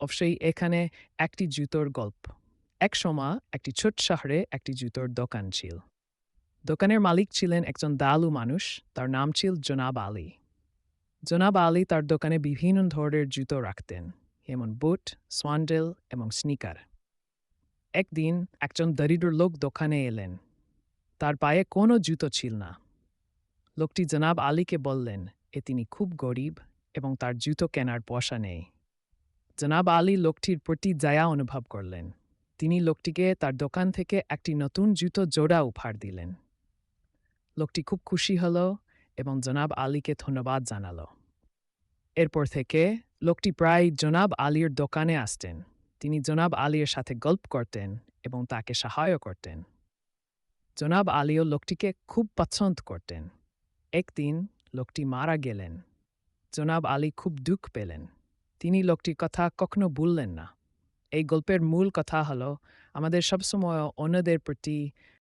অবশ্যই এখানে একটি জুতোর গল্প। একসময় একটি ছোট শহরে একটি জুতোর দোকান ছিল। দোকানের মালিক ছিলেন একজন দয়ালু মানুষ, তার নাম ছিল জনাব আলী। জনাব আলী তার দোকানে বিভিন্ন ধরনের জুতো রাখতেন, যেমন বুট, স্যান্ডেল এবং স্নিকার। একদিন একজন দরিদ্র লোক দোকানে এলেন। তার পায়ে কোনো জুতো ছিল না। লোকটি জনাব আলীকে বললেন তিনি খুব গরিব এবং তার জুতো কেনার পয়সা নেই। জনাব আলী লোকটির প্রতি দয়া অনুভব করলেন। তিনি লোকটিকে তার দোকান থেকে একটি নতুন জুতো জোড়া উপহার দিলেন। লোকটি খুব খুশি হল এবং জনাব আলীকে ধন্যবাদ জানালো। এরপর থেকে লোকটি প্রায় জনাব আলীর দোকানে আসতেন। তিনি জনাব আলীর সাথে গল্প করতেন এবং তাকে সাহায্য করতেন। জনাব আলীও লোকটিকে খুব পছন্দ করতেন। একদিন লোকটি মারা গেলেন। জনাব আলী খুব দুঃখ পেলেন। তিনি লোকটির কথা কখনো ভুললেন না। এই গল্পের মূল কথা হলো, আমাদের সবসময় অন্যদের প্রতি